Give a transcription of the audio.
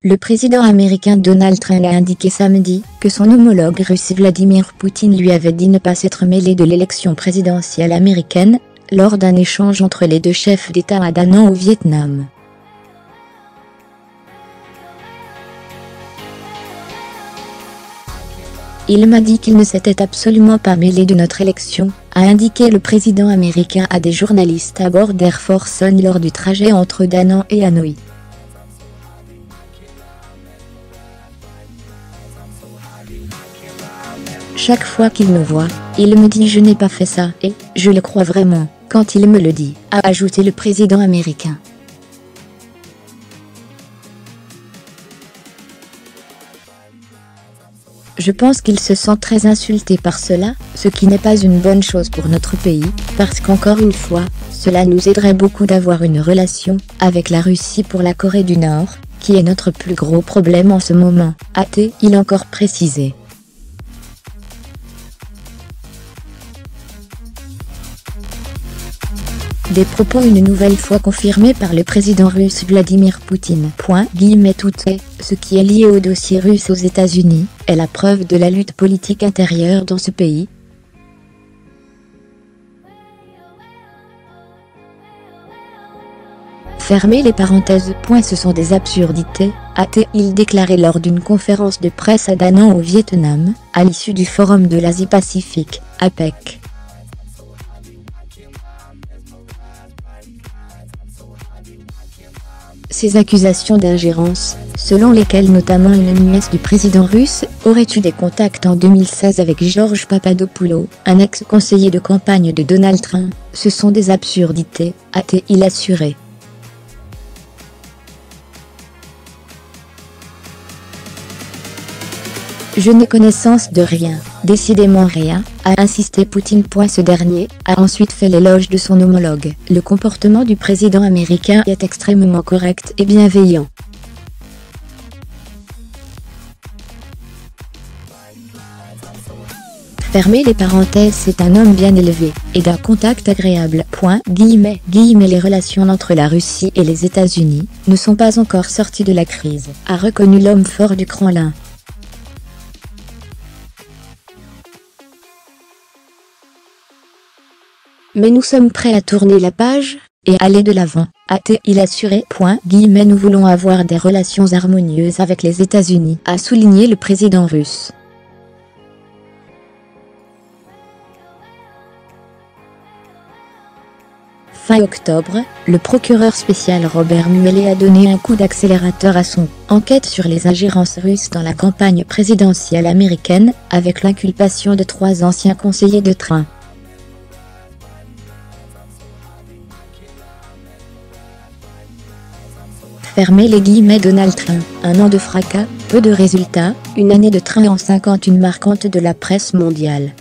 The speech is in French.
Le président américain Donald Trump a indiqué samedi que son homologue russe Vladimir Poutine lui avait dit ne pas s'être mêlé de l'élection présidentielle américaine, lors d'un échange entre les deux chefs d'État à Da Nang au Vietnam. Il m'a dit qu'il ne s'était absolument pas mêlé de notre élection, a indiqué le président américain à des journalistes à bord d'Air Force One lors du trajet entre Da Nang et Hanoï. Chaque fois qu'il me voit, il me dit « je n'ai pas fait ça » et « je le crois vraiment » quand il me le dit, a ajouté le président américain. Je pense qu'il se sent très insulté par cela, ce qui n'est pas une bonne chose pour notre pays, parce qu'encore une fois, cela nous aiderait beaucoup d'avoir une relation avec la Russie pour la Corée du Nord, qui est notre plus gros problème en ce moment, a-t-il encore précisé. Des propos une nouvelle fois confirmés par le président russe Vladimir Poutine. Tout ce qui est lié au dossier russe aux États-Unis est la preuve de la lutte politique intérieure dans ce pays. Fermez les parenthèses. Ce sont des absurdités, a-t-il déclaré lors d'une conférence de presse à Da Nang au Vietnam, à l'issue du Forum de l'Asie-Pacifique, APEC. Ces accusations d'ingérence, selon lesquelles notamment une nièce du président russe aurait eu des contacts en 2016 avec George Papadopoulos, un ex-conseiller de campagne de Donald Trump, ce sont des absurdités, a-t-il assuré. Je n'ai connaissance de rien, décidément rien, a insisté Poutine. Ce dernier a ensuite fait l'éloge de son homologue. Le comportement du président américain est extrêmement correct et bienveillant. Fermez les parenthèses. C'est un homme bien élevé, et d'un contact agréable. Les relations entre la Russie et les États-Unis ne sont pas encore sorties de la crise, a reconnu l'homme fort du Kremlin. Mais nous sommes prêts à tourner la page et aller de l'avant, a-t-il assuré. Nous voulons avoir des relations harmonieuses avec les États-Unis, a souligné le président russe. Fin octobre, le procureur spécial Robert Mueller a donné un coup d'accélérateur à son enquête sur les ingérences russes dans la campagne présidentielle américaine, avec l'inculpation de 3 anciens conseillers de Trump. Fermez les guillemets. Donald Trump, un an de fracas, peu de résultats, une année de train en 51 marquante de la presse mondiale.